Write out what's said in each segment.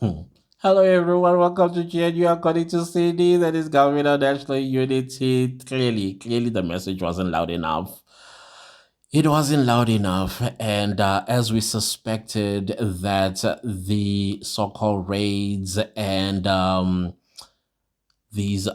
Hello, everyone. Welcome to GNU according to CD. That is Government of National Unity. Clearly, the message wasn't loud enough. It wasn't loud enough, and as we suspected that the so-called raids and these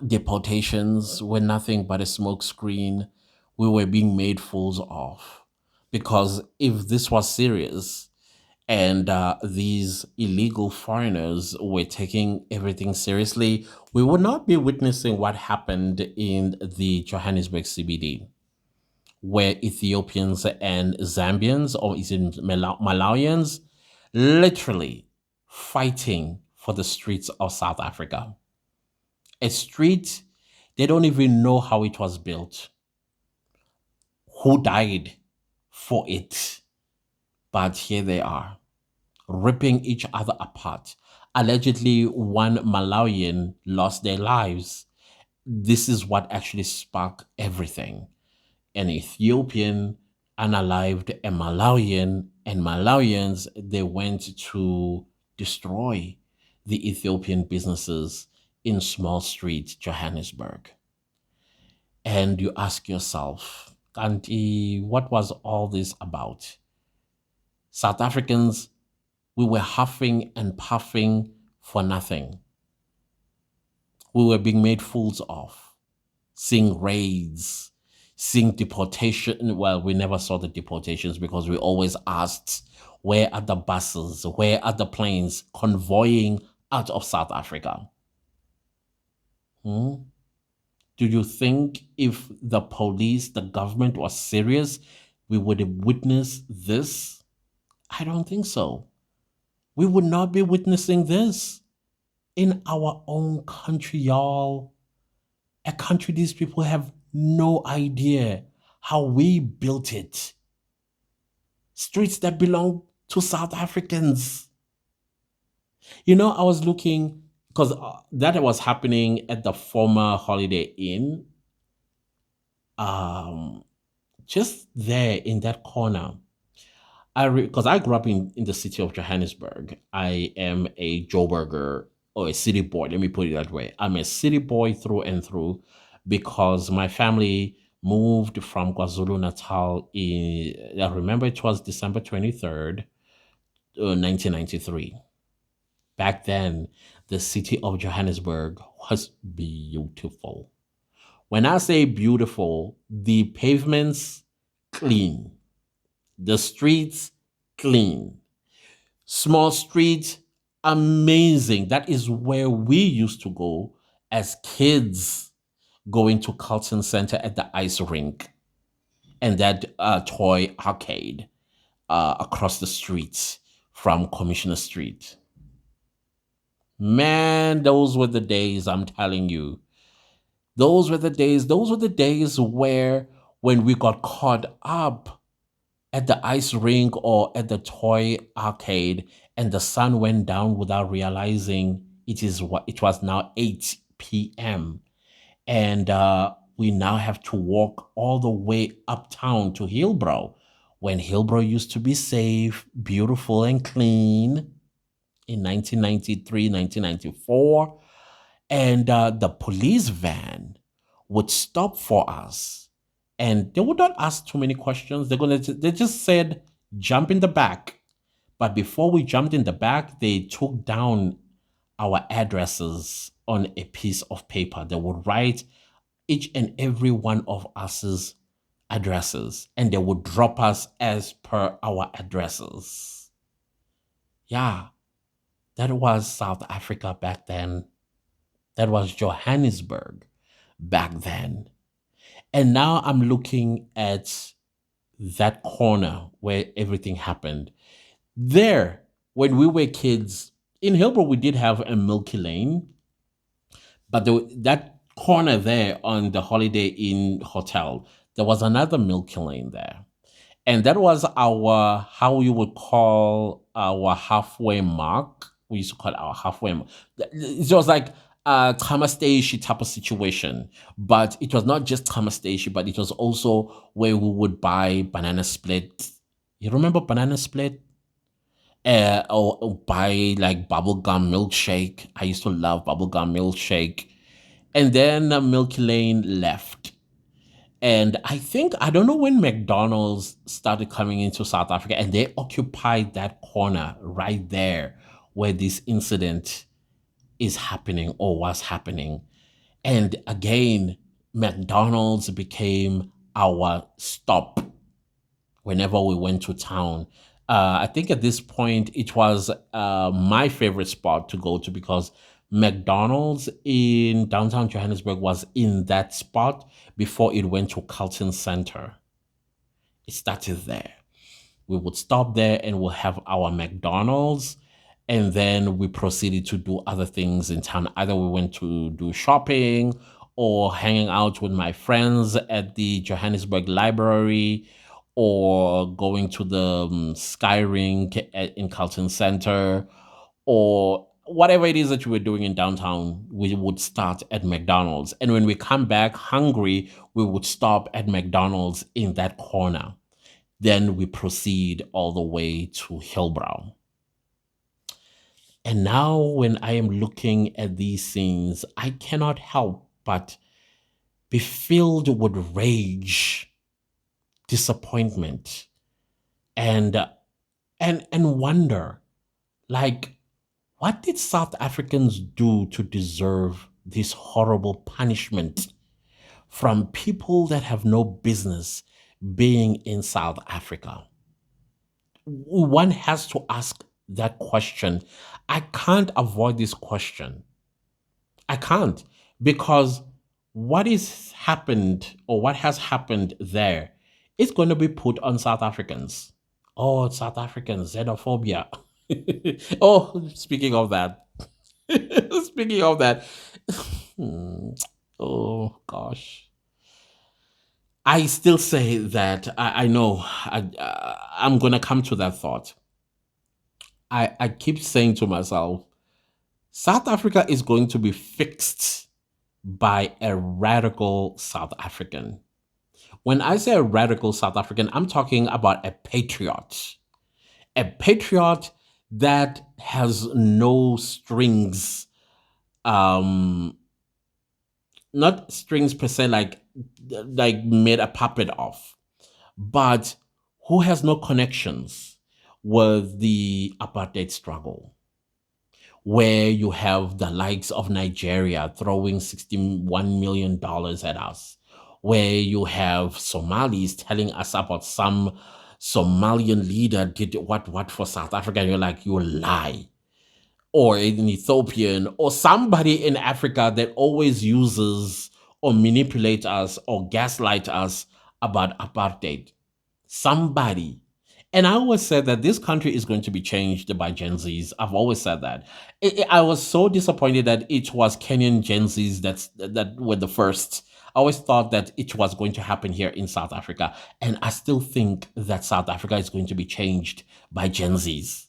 deportations were nothing but a smokescreen, we were being made fools of. Because if this was serious, and these illegal foreigners were taking everything seriously, we would not be witnessing what happened in the Johannesburg CBD, where Ethiopians and Zambians, or is it Malawians, literally fighting for the streets of South Africa. A street they don't even know how it was built, who died for it, but here they are ripping each other apart. Allegedly, one Malawian lost their lives. This is what actually sparked everything. An Ethiopian unalived a Malawian, and Malawians, they went to destroy the Ethiopian businesses in small street Johannesburg. And you ask yourself, Kanti, what was all this about? South Africans, we were huffing and puffing for nothing. We were being made fools of, seeing raids, seeing deportation. Well, we never saw the deportations because we always asked, where are the buses? Where are the planes convoying out of South Africa? Hmm? Do you think if the police, the government was serious, we would have witnessed this? I don't think so. We would not be witnessing this in our own country, y'all. A country these people have no idea how we built it. Streets that belong to South Africans. I was looking because that was happening at the former Holiday Inn. Um, just there in that corner. Because I grew up in the city of Johannesburg. I am a Joburger or a city boy. Let me put it that way. I'm a city boy through and through because my family moved from KwaZulu Natal I remember it was December 23rd, 1993. Back then, the city of Johannesburg was beautiful. When I say beautiful, the pavements clean, the streets clean, small streets amazing. That is where we used to go as kids, going to Carlton Center at the ice rink and that toy arcade across the street from Commissioner Street. Man, those were the days, I'm telling you. Those were the days. Those were the days where when we got caught up at the ice rink or at the toy arcade and the sun went down without realizing it was now 8 p.m. and we now have to walk all the way uptown to Hillbrow when Hillbrow used to be safe, beautiful and clean in 1993, 1994. And the police van would stop for us and they would not ask too many questions. They just said, jump in the back. But before we jumped in the back, they took down our addresses on a piece of paper. They would write each and every one of us's addresses and they would drop us as per our addresses. Yeah, that was South Africa back then. That was Johannesburg back then. And now I'm looking at that corner where everything happened. There, when we were kids, in Hillbrook, we did have a Milky Lane, but that corner there on the Holiday Inn Hotel, there was another Milky Lane there. And that was how we would call our halfway mark. We used to call it our halfway mark. It was like a Tamastashi type of situation. But it was not just Tamastashi, but it was also where we would buy banana split. You remember banana split? or buy like bubblegum milkshake. I used to love bubblegum milkshake. And then Milky Lane left. And I think, I don't know when McDonald's started coming into South Africa, and they occupied that corner right there where this incident is happening or was happening. And again, McDonald's became our stop whenever we went to town. I think at this point it was my favorite spot to go to because McDonald's in downtown Johannesburg was in that spot before it went to Carlton Center. It started there. We would stop there and we'll have our McDonald's. And then we proceeded to do other things in town. Either we went to do shopping or hanging out with my friends at the Johannesburg Library or going to the Sky Ring in Carlton Center or whatever it is that you were doing in downtown, we would start at McDonald's. And when we come back hungry, we would stop at McDonald's in that corner. Then we proceed all the way to Hillbrow. And now, when I am looking at these scenes, I cannot help but be filled with rage, disappointment, and wonder. Like, what did South Africans do to deserve this horrible punishment from people that have no business being in South Africa? One has to ask that question. I can't avoid this question. I can't, because what is happened or what has happened there is going to be put on South Africans. Oh, South Africans, xenophobia. Oh, speaking of that, speaking of that, oh gosh. I still say that I know I'm going to come to that thought. I keep saying to myself, South Africa is going to be fixed by a radical South African. When I say a radical South African, I'm talking about a patriot that has no strings, um, not strings per se, like made a puppet of, but who has no connections with the apartheid struggle, where you have the likes of Nigeria throwing $61 million at us, where you have Somalis telling us about some Somalian leader did what for South Africa, and you're like, you lie. Or an Ethiopian, or somebody in Africa that always uses or manipulate us or gaslight us about apartheid. Somebody. And I always said that this country is going to be changed by Gen Zs. I've always said that. I was so disappointed that it was Kenyan Gen Zs that were the first. I always thought that it was going to happen here in South Africa. And I still think that South Africa is going to be changed by Gen Zs.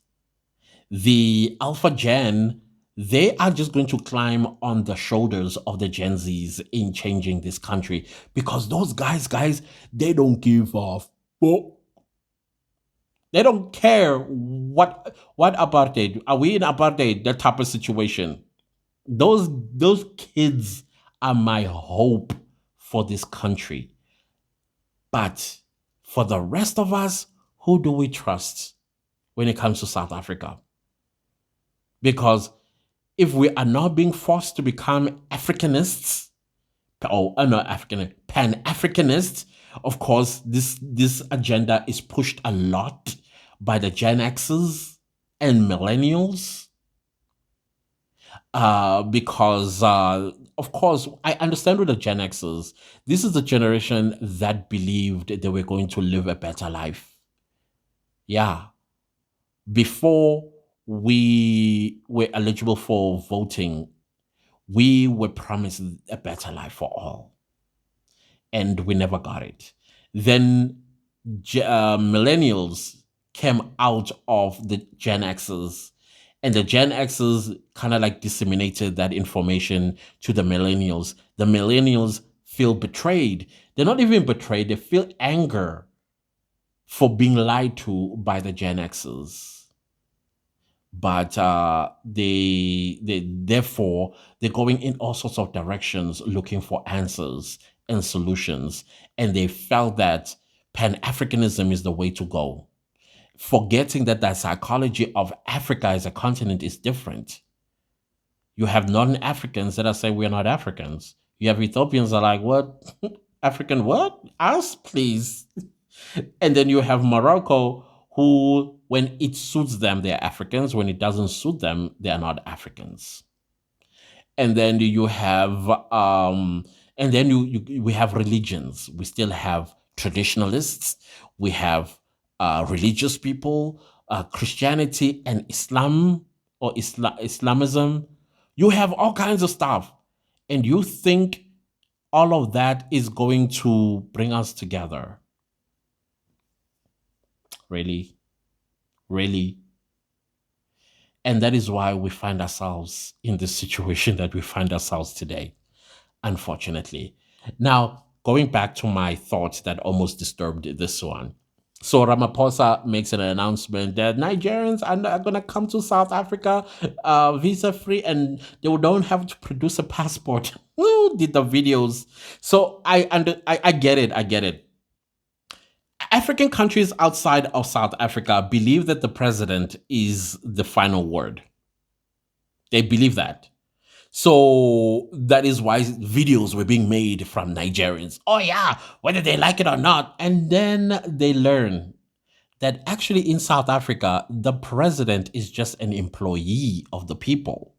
The Alpha Gen, they are just going to climb on the shoulders of the Gen Zs in changing this country, because those guys, they don't give a fuck. They don't care what apartheid. Are we in apartheid? That type of situation. Those kids are my hope for this country. But for the rest of us, who do we trust when it comes to South Africa? Because if we are not being forced to become Africanists, or not African, Pan-Africanists, of course, this agenda is pushed a lot by the Gen X's and millennials. Because, of course, I understand with the Gen X's, this is the generation that believed they were going to live a better life. Yeah. Before we were eligible for voting, we were promised a better life for all, and we never got it. Then millennials came out of the Gen X's, and the Gen X's kind of like disseminated that information to the millennials. The millennials feel betrayed. They're not even betrayed, they feel anger for being lied to by the Gen X's. but they therefore they're going in all sorts of directions looking for answers and solutions, and they felt that pan-africanism is the way to go, forgetting that the psychology of Africa as a continent is different. You have northern Africans that are saying we're not Africans. You have Ethiopians that are like, what? African what? Us, please. And then you have Morocco, who, when it suits them, they're Africans. When it doesn't suit them, they are not Africans. And then you have, and then we have religions. We still have traditionalists. We have religious people, Christianity and Islam or Islamism. You have all kinds of stuff, and you think all of that is going to bring us together? Really, really. And that is why we find ourselves in this situation that we find ourselves today, unfortunately. Now, going back to my thoughts that almost disturbed this one. So Ramaphosa makes an announcement that Nigerians are not going to come to South Africa visa free, and they don't have to produce a passport. Who did the videos? So I get it. I get it. African countries outside of South Africa believe that the president is the final word. They believe that. So that is why videos were being made from Nigerians. Oh, yeah, whether they like it or not. And then they learn that actually in South Africa, the president is just an employee of the people.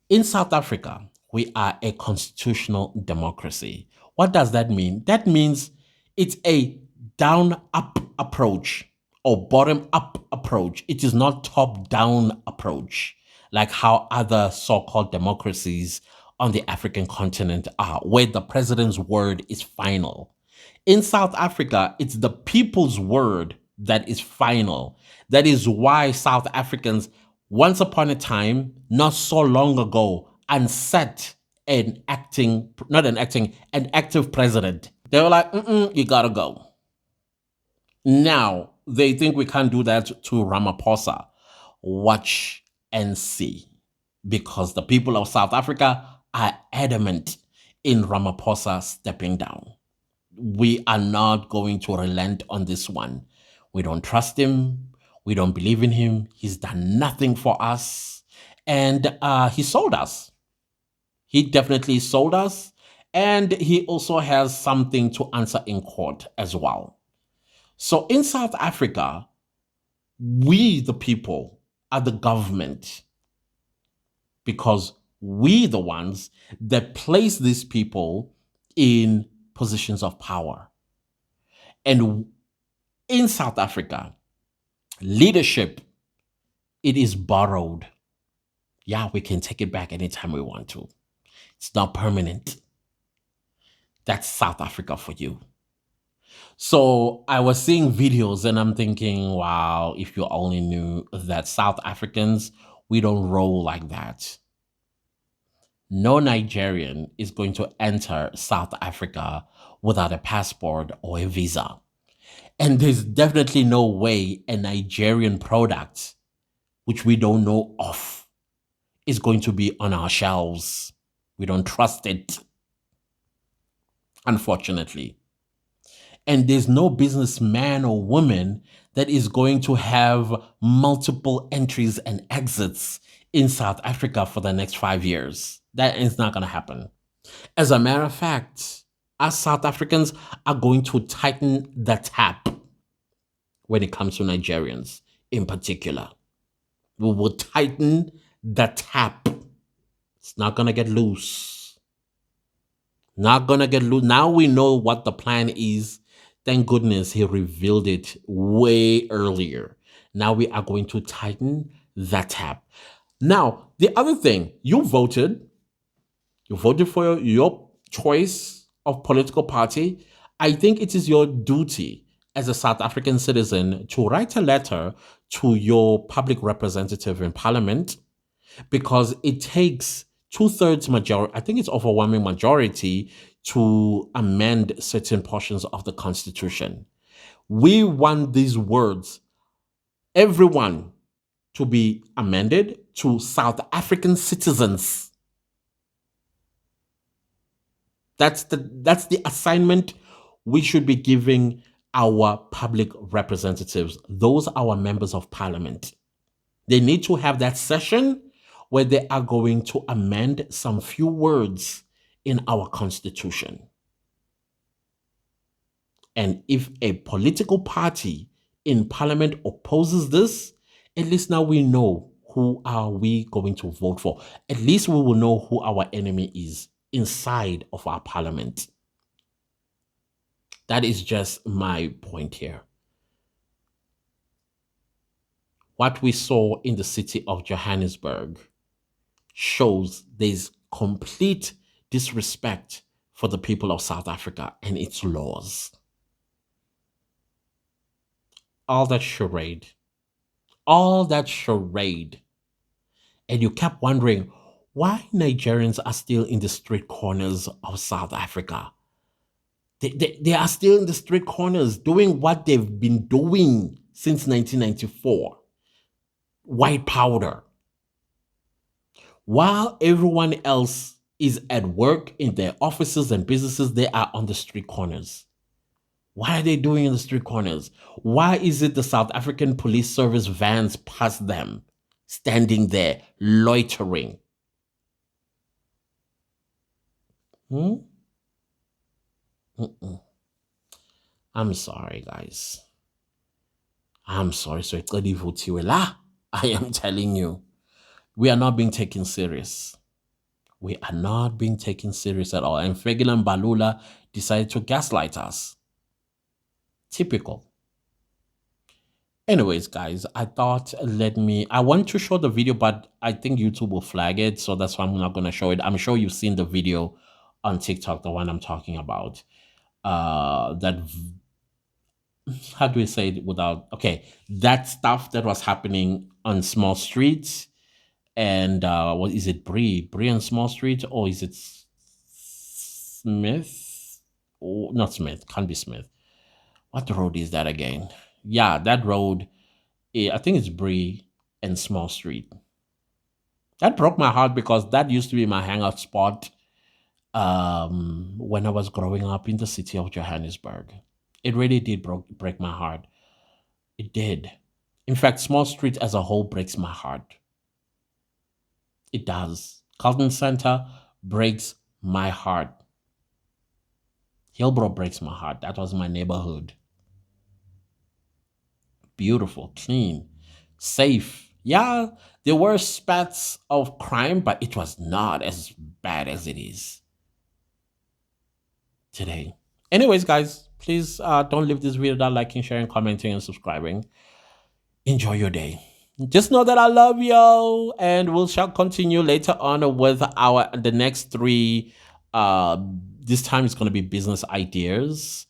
In South Africa, we are a constitutional democracy. What does that mean? That means it's a down up approach or bottom up approach. It is not top down approach like how other so-called democracies on the African continent are, where the president's word is final. In South Africa, it's the people's word that is final. That is why South Africans, once upon a time, not so long ago, unset an an active president. They were like, you gotta go. Now, they think we can't do that to Ramaphosa. Watch and see. Because the people of South Africa are adamant in Ramaphosa stepping down. We are not going to relent on this one. We don't trust him. We don't believe in him. He's done nothing for us. And he sold us. He definitely sold us. And he also has something to answer in court as well. So in South Africa, we, the people, are the government because we, the ones that place these people in positions of power. And in South Africa, leadership, it is borrowed. Yeah, we can take it back anytime we want to. It's not permanent. That's South Africa for you. So I was seeing videos and I'm thinking, wow, if you only knew that South Africans, we don't roll like that. No Nigerian is going to enter South Africa without a passport or a visa. And there's definitely no way a Nigerian product, which we don't know of, is going to be on our shelves. We don't trust it, unfortunately. And there's no businessman or woman that is going to have multiple entries and exits in South Africa for the next 5 years. That is not going to happen. As a matter of fact, us South Africans are going to tighten the tap when it comes to Nigerians in particular. We will tighten the tap. It's not going to get loose. Not going to get loose. Now we know what the plan is. Thank goodness he revealed it way earlier. Now we are going to tighten that tap. Now, the other thing, you voted for your choice of political party. I think it is your duty as a South African citizen to write a letter to your public representative in parliament, because it takes 2/3 majority, I think it's overwhelming majority, to amend certain portions of the Constitution. We want these words. Everyone to be amended to South African citizens. That's the assignment we should be giving our public representatives. Those are our members of parliament. They need to have that session where they are going to amend some few words in our constitution. And if a political party in parliament opposes this, at least now we know who are we going to vote for. At least we will know who our enemy is inside of our parliament. That is just my point here. What we saw in the city of Johannesburg shows there's complete disrespect for the people of South Africa and its laws. All that charade. And you kept wondering why Nigerians are still in the street corners of South Africa. They are still in the street corners doing what they've been doing since 1994. White powder. While everyone else is at work in their offices and businesses, they are on the street corners. What are they doing in the street corners? Why is it the South African police service vans pass them, standing there, loitering? I'm sorry, guys. I'm sorry. So I am telling you, we are not being taken serious. We are not being taken serious at all. And Fegilan Balula decided to gaslight us. Typical. Anyways, guys, I thought I want to show the video, but I think YouTube will flag it. So that's why I'm not going to show it. I'm sure you've seen the video on TikTok, the one I'm talking about. How do we say it without, okay, that stuff that was happening on small streets and what is it, Bree and Small Street, or is it Smith? Oh, not Smith, can't be Smith. What road is that again? Yeah, that road, I think it's Bree and Small Street. That broke my heart because that used to be my hangout spot when I was growing up in the city of Johannesburg. It really did break my heart. It did. In fact, Small Street as a whole breaks my heart. It does. Carlton Center breaks my heart. Hillbrow breaks my heart. That was my neighborhood. Beautiful, clean, safe. Yeah, there were spats of crime, but it was not as bad as it is today. Anyways, guys, please don't leave this video without liking, sharing, commenting, and subscribing. Enjoy your day. Just know that I love you, and we shall continue later on with the next three. This time it's going to be business ideas.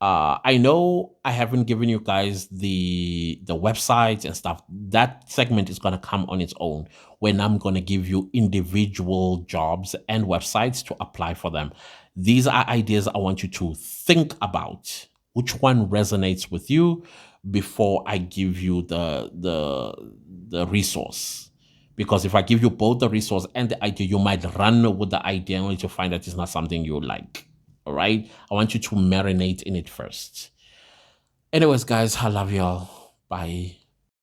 I know I haven't given you guys the websites and stuff. That segment is going to come on its own when I'm going to give you individual jobs and websites to apply for them. These are ideas I want you to think about. Which one resonates with you before I give you the resource? Because if I give you both the resource and the idea, you might run with the idea only to find that it's not something you like. All right. I want you to marinate in it first. Anyways, guys, I love y'all. Bye.